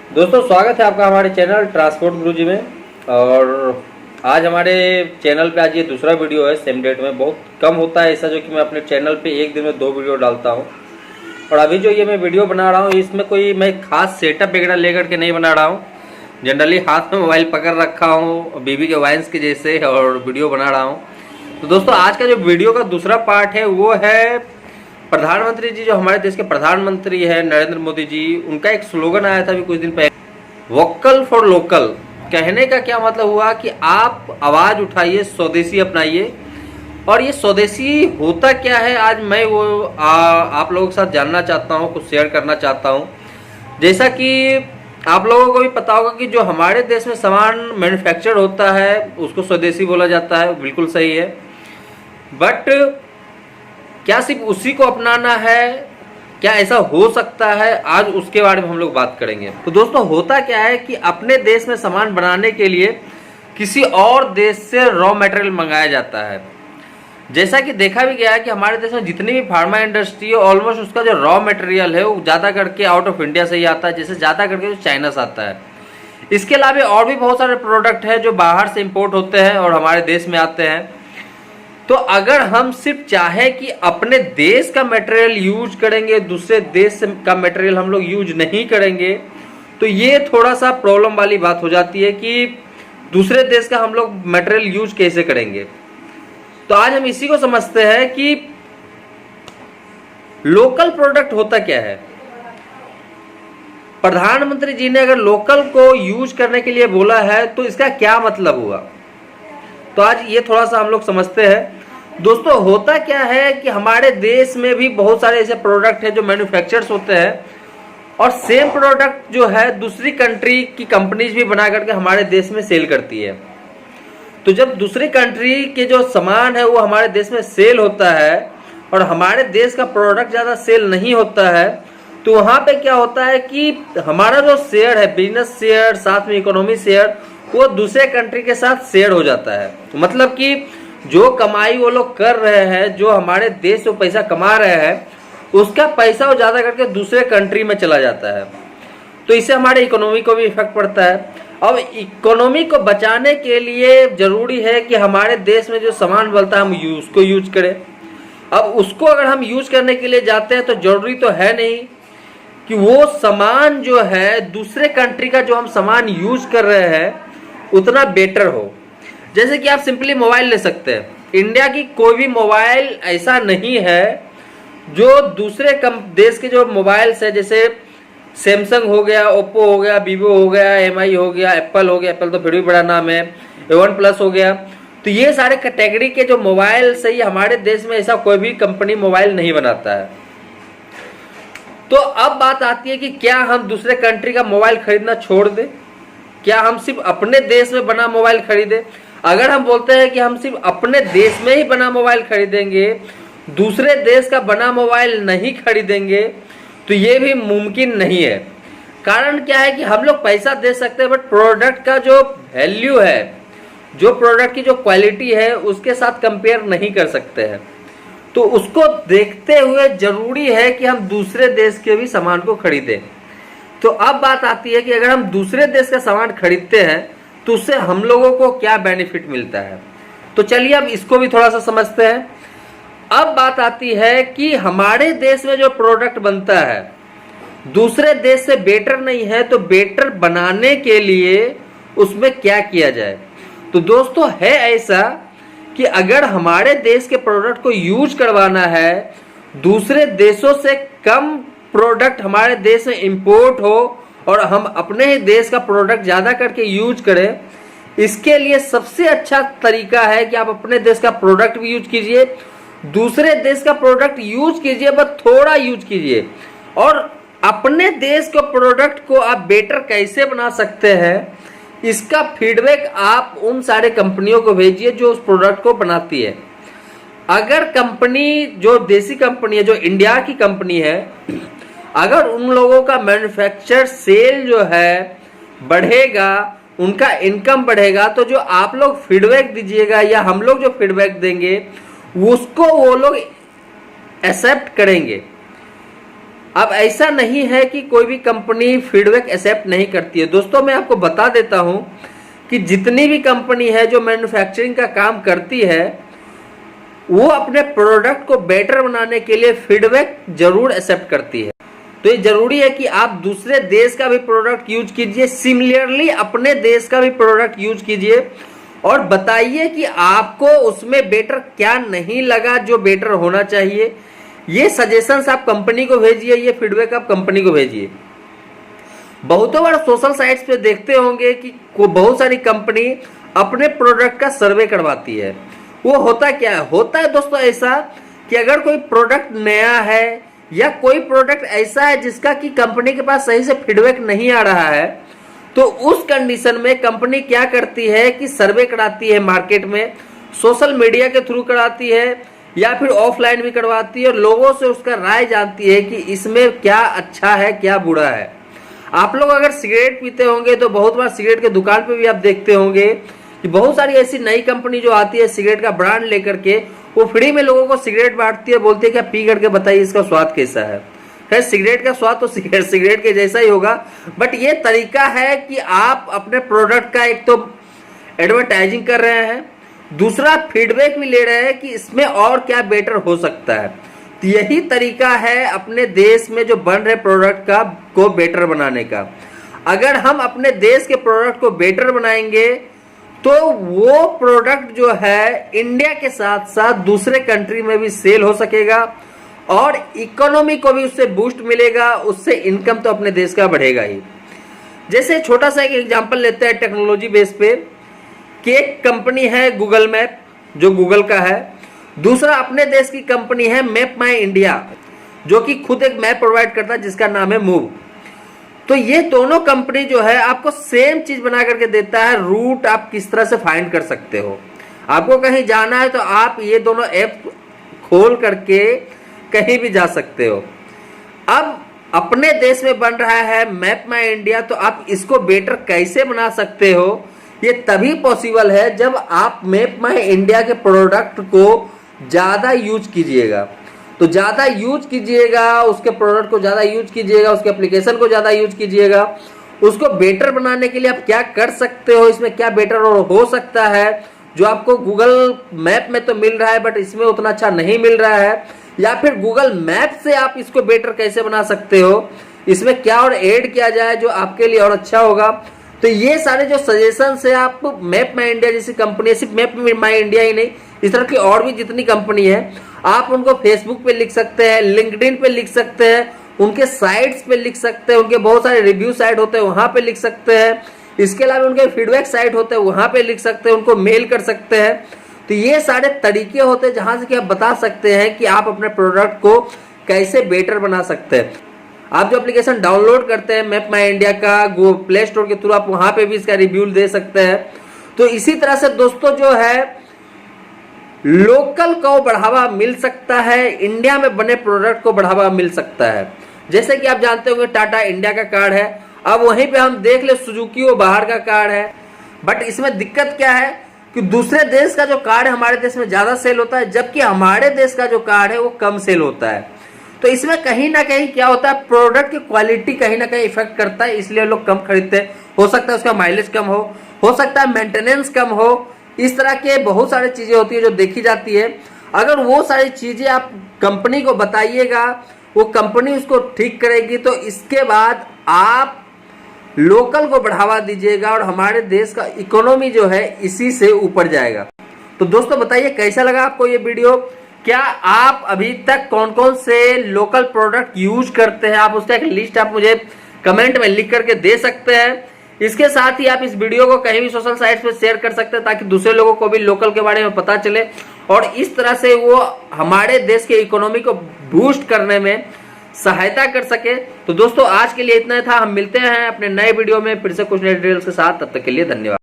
दोस्तों स्वागत है आपका हमारे चैनल ट्रांसपोर्ट गुरुजी में। और आज हमारे चैनल पे आज ये दूसरा वीडियो है। सेम डेट में बहुत कम होता है ऐसा जो कि मैं अपने चैनल पे एक दिन में 2 वीडियो डालता हूँ। और अभी जो ये मैं वीडियो बना रहा हूँ इसमें कोई मैं खास सेटअप वगैरह लेकर के नहीं बना रहा हूँ। जनरली हाथ में मोबाइल पकड़ रखा हूँ बीबी के वाइन्स के जैसे और वीडियो बना रहा हूँ। तो दोस्तों आज का जो वीडियो का दूसरा पार्ट है वो है प्रधानमंत्री जी, जो हमारे देश के प्रधानमंत्री है नरेंद्र मोदी जी, उनका एक स्लोगन आया था अभी कुछ दिन पहले, वोकल फॉर लोकल। कहने का क्या मतलब हुआ कि आप आवाज उठाइए, स्वदेशी अपनाइए। और ये स्वदेशी होता क्या है आज मैं वो आप लोगों के साथ जानना चाहता हूँ, कुछ शेयर करना चाहता हूँ। जैसा कि आप लोगों को भी पता होगा कि जो हमारे देश में सामान मैन्युफैक्चर होता है उसको स्वदेशी बोला जाता है, बिल्कुल सही है। बट क्या सिर्फ उसी को अपनाना है? क्या ऐसा हो सकता है? आज उसके बारे में हम लोग बात करेंगे। तो दोस्तों होता क्या है कि अपने देश में सामान बनाने के लिए किसी और देश से रॉ मटेरियल मंगाया जाता है। जैसा कि देखा भी गया है कि हमारे देश में जितनी भी फार्मा इंडस्ट्री है ऑलमोस्ट उसका जो रॉ मटेरियल है वो ज़्यादा करके आउट ऑफ इंडिया से ही आता है, जैसे ज़्यादा करके जो चाइना से आता है। इसके अलावा और भी बहुत सारे प्रोडक्ट हैं जो बाहर से इम्पोर्ट होते हैं और हमारे देश में आते हैं। तो अगर हम सिर्फ चाहे कि अपने देश का मटेरियल यूज करेंगे, दूसरे देश का मटेरियल हम लोग यूज नहीं करेंगे, तो ये थोड़ा सा प्रॉब्लम वाली बात हो जाती है कि दूसरे देश का हम लोग मटेरियल यूज कैसे करेंगे। तो आज हम इसी को समझते हैं कि लोकल प्रोडक्ट होता क्या है। प्रधानमंत्री जी ने अगर लोकल को यूज करने के लिए बोला है तो इसका क्या मतलब हुआ, तो आज ये थोड़ा सा हम लोग समझते हैं। दोस्तों होता क्या है कि हमारे देश में भी बहुत सारे ऐसे प्रोडक्ट हैं जो मैन्युफैक्चर्स होते हैं और सेम प्रोडक्ट जो है दूसरी कंट्री की कंपनीज भी बना करके हमारे देश में सेल करती है। तो जब दूसरी कंट्री के जो सामान है वो हमारे देश में सेल होता है और हमारे देश का प्रोडक्ट ज़्यादा सेल नहीं होता है, तो वहाँ पे क्या होता है कि हमारा जो शेयर है, बिजनेस शेयर साथ में इकोनॉमी शेयर, वो दूसरे कंट्री के साथ शेयर हो जाता है। मतलब कि जो कमाई वो लोग कर रहे हैं, जो हमारे देश में पैसा कमा रहे हैं, उसका पैसा वो ज़्यादा करके दूसरे कंट्री में चला जाता है। तो इससे हमारे इकोनॉमी को भी इफेक्ट पड़ता है। अब इकोनॉमी को बचाने के लिए जरूरी है कि हमारे देश में जो सामान बनता है हम उसको यूज करें। अब उसको अगर हम यूज करने के लिए जाते हैं तो जरूरी तो है नहीं कि वो सामान जो है दूसरे कंट्री का जो हम सामान यूज कर रहे हैं उतना बेटर हो। जैसे कि आप सिंपली मोबाइल ले सकते हैं, इंडिया की कोई भी मोबाइल ऐसा नहीं है जो दूसरे देश के जो मोबाइल्स है, जैसे सैमसंग हो गया, ओप्पो हो गया, वीवो हो गया, एमआई हो गया, एप्पल हो गया, एप्पल तो फिर भी बड़ा नाम है, A1 प्लस हो गया, तो ये सारे कैटेगरी के जो मोबाइल से ही हमारे देश में ऐसा कोई भी कंपनी मोबाइल नहीं बनाता है। तो अब बात आती है कि क्या हम दूसरे कंट्री का मोबाइल खरीदना छोड़ दें? क्या हम सिर्फ अपने देश में बना मोबाइल खरीदें? अगर हम बोलते हैं कि हम सिर्फ अपने देश में ही बना मोबाइल खरीदेंगे, दूसरे देश का बना मोबाइल नहीं खरीदेंगे, तो ये भी मुमकिन नहीं है। कारण क्या है कि हम लोग पैसा दे सकते हैं बट प्रोडक्ट का जो वैल्यू है, जो प्रोडक्ट की जो क्वालिटी है उसके साथ कंपेयर नहीं कर सकते हैं। तो उसको देखते हुए जरूरी है कि हम दूसरे देश के भी सामान को खरीदें। तो अब बात आती है कि अगर हम दूसरे देश का सामान खरीदते हैं तो उससे हम लोगों को क्या बेनिफिट मिलता है। तो चलिए अब इसको भी थोड़ा सा समझते हैं। अब बात आती है कि हमारे देश में जो प्रोडक्ट बनता है दूसरे देश से बेटर नहीं है, तो बेटर बनाने के लिए उसमें क्या किया जाए। तो दोस्तों है ऐसा कि अगर हमारे देश के प्रोडक्ट को यूज करवाना है, दूसरे देशों से कम प्रोडक्ट हमारे देश में इंपोर्ट हो और हम अपने ही देश का प्रोडक्ट ज़्यादा करके यूज करें, इसके लिए सबसे अच्छा तरीका है कि आप अपने देश का प्रोडक्ट भी यूज कीजिए, दूसरे देश का प्रोडक्ट यूज कीजिए, बस थोड़ा यूज कीजिए। और अपने देश के प्रोडक्ट को आप बेटर कैसे बना सकते हैं, इसका फीडबैक आप उन सारे कंपनियों को भेजिए जो उस प्रोडक्ट को बनाती है। अगर कंपनी जो देसी कंपनी है, जो इंडिया की कंपनी है, अगर उन लोगों का मैन्युफैक्चर सेल जो है बढ़ेगा, उनका इनकम बढ़ेगा, तो जो आप लोग फीडबैक दीजिएगा या हम लोग जो फीडबैक देंगे उसको वो लोग एक्सेप्ट करेंगे। अब ऐसा नहीं है कि कोई भी कंपनी फीडबैक एक्सेप्ट नहीं करती है। दोस्तों मैं आपको बता देता हूं कि जितनी भी कंपनी है जो मैन्युफैक्चरिंग का काम करती है वो अपने प्रोडक्ट को बेटर बनाने के लिए फीडबैक जरूर एक्सेप्ट करती है। तो ये जरूरी है कि आप दूसरे देश का भी प्रोडक्ट यूज कीजिए, सिमिलरली अपने देश का भी प्रोडक्ट यूज कीजिए और बताइए कि आपको उसमें बेटर क्या नहीं लगा जो बेटर होना चाहिए। ये सजेशंस आप कंपनी को भेजिए, ये फीडबैक आप कंपनी को भेजिए। बहुतों बार सोशल साइट्स पे देखते होंगे कि बहुत सारी कंपनी अपने प्रोडक्ट का सर्वे करवाती है। वो होता क्या है? होता है दोस्तों ऐसा कि अगर कोई प्रोडक्ट नया है या कोई प्रोडक्ट ऐसा है जिसका कि कंपनी के पास सही से फीडबैक नहीं आ रहा है, तो उस कंडीशन में कंपनी क्या करती है कि सर्वे कराती है मार्केट में, सोशल मीडिया के थ्रू कराती है या फिर ऑफलाइन भी करवाती है और लोगों से उसका राय जानती है कि इसमें क्या अच्छा है क्या बुरा है। आप लोग अगर सिगरेट पीते होंगे तो बहुत बार सिगरेट के दुकान पे भी आप देखते होंगे कि बहुत सारी ऐसी नई कंपनी जो आती है सिगरेट का ब्रांड लेकर के वो फ्री में लोगों को सिगरेट बांटती है, बोलती है कि आप पी करके बताइए इसका स्वाद कैसा है। खैर सिगरेट का स्वाद तो सिगरेट के जैसा ही होगा, बट ये तरीका है कि आप अपने प्रोडक्ट का एक तो एडवर्टाइजिंग कर रहे हैं, दूसरा फीडबैक भी ले रहे हैं कि इसमें और क्या बेटर हो सकता है। तो यही तरीका है अपने देश में जो बन रहे प्रोडक्ट का को बेटर बनाने का। अगर हम अपने देश के प्रोडक्ट को बेटर बनाएंगे तो वो प्रोडक्ट जो है इंडिया के साथ साथ दूसरे कंट्री में भी सेल हो सकेगा और इकोनॉमी को भी उससे बूस्ट मिलेगा, उससे इनकम तो अपने देश का बढ़ेगा ही। जैसे छोटा सा एक एग्जांपल लेते हैं टेक्नोलॉजी बेस पे कि एक कंपनी है गूगल मैप जो गूगल का है, दूसरा अपने देश की कंपनी है मैप माई इंडिया जो कि खुद एक मैप प्रोवाइड करता है जिसका नाम है मूव। तो ये दोनों कंपनी जो है आपको सेम चीज बना करके देता है, रूट आप किस तरह से फाइंड कर सकते हो। आपको कहीं जाना है तो आप ये दोनों ऐप खोल करके कहीं भी जा सकते हो। अब अपने देश में बन रहा है मैप माई इंडिया, तो आप इसको बेटर कैसे बना सकते हो? ये तभी पॉसिबल है जब आप मैप माई इंडिया के प्रोडक्ट को ज्यादा यूज कीजिएगा। तो ज्यादा यूज कीजिएगा, उसके प्रोडक्ट को ज्यादा यूज कीजिएगा, उसके एप्लीकेशन को ज्यादा यूज कीजिएगा। उसको बेटर बनाने के लिए आप क्या कर सकते हो, इसमें क्या बेटर हो सकता है जो आपको गूगल मैप में तो मिल रहा है बट इसमें उतना अच्छा नहीं मिल रहा है, या फिर गूगल मैप से आप इसको बेटर कैसे बना सकते हो, इसमें क्या और ऐड किया जाए जो आपके लिए और अच्छा होगा। तो ये सारे जो सजेशन है आप मैप माई इंडिया जैसी कंपनी, सिर्फ मैप माई इंडिया ही नहीं, इस तरह की और भी जितनी कंपनी है आप उनको फेसबुक पे लिख सकते हैं, लिंक्डइन पे लिख सकते हैं, उनके साइट्स पे लिख सकते हैं, उनके बहुत सारे रिव्यू साइट होते हैं वहां पे लिख सकते हैं, इसके अलावा उनके फीडबैक साइट होते हैं वहां पे लिख सकते हैं, उनको मेल कर सकते हैं। तो ये सारे तरीके होते हैं जहां से कि आप बता सकते हैं कि आप अपने प्रोडक्ट को कैसे बेटर बना सकते हैं। आप जो एप्लीकेशन डाउनलोड करते हैं मैप माई इंडिया का प्ले स्टोर के थ्रू, आप वहां पे भी इसका रिव्यू दे सकते हैं। तो इसी तरह से दोस्तों जो है लोकल को बढ़ावा मिल सकता है, इंडिया में बने प्रोडक्ट को बढ़ावा मिल सकता है। जैसे कि आप जानते होंगे टाटा इंडिया का कार्ड है, अब वहीं पे हम देख ले सुजुकी वो बाहर का कार्ड है, बट इसमें दिक्कत क्या है कि दूसरे देश का जो कार्ड है हमारे देश में ज्यादा सेल होता है, जबकि हमारे देश का जो कार्ड है वो कम सेल होता है। तो इसमें कहीं ना कहीं क्या होता है, प्रोडक्ट की क्वालिटी कहीं ना कहीं इफेक्ट करता है, इसलिए लोग कम खरीदते हैं। हो सकता है उसका माइलेज कम हो सकता है मेंटेनेंस कम हो, इस तरह के बहुत सारी चीजें होती है जो देखी जाती है। अगर वो सारी चीजें आप कंपनी को बताइएगा, वो कंपनी उसको ठीक करेगी, तो इसके बाद आप लोकल को बढ़ावा दीजिएगा और हमारे देश का इकोनॉमी जो है इसी से ऊपर जाएगा। तो दोस्तों बताइए कैसा लगा आपको ये वीडियो? क्या आप अभी तक कौन कौन से लोकल प्रोडक्ट यूज करते हैं? आप उसका एक लिस्ट आप मुझे कमेंट में लिख करके दे सकते हैं। इसके साथ ही आप इस वीडियो को कहीं भी सोशल साइट्स पे शेयर कर सकते हैं ताकि दूसरे लोगों को भी लोकल के बारे में पता चले और इस तरह से वो हमारे देश के इकोनॉमी को बूस्ट करने में सहायता कर सके। तो दोस्तों आज के लिए इतना था, हम मिलते हैं अपने नए वीडियो में फिर से कुछ नए डिटेल्स के साथ, तब तक के लिए धन्यवाद।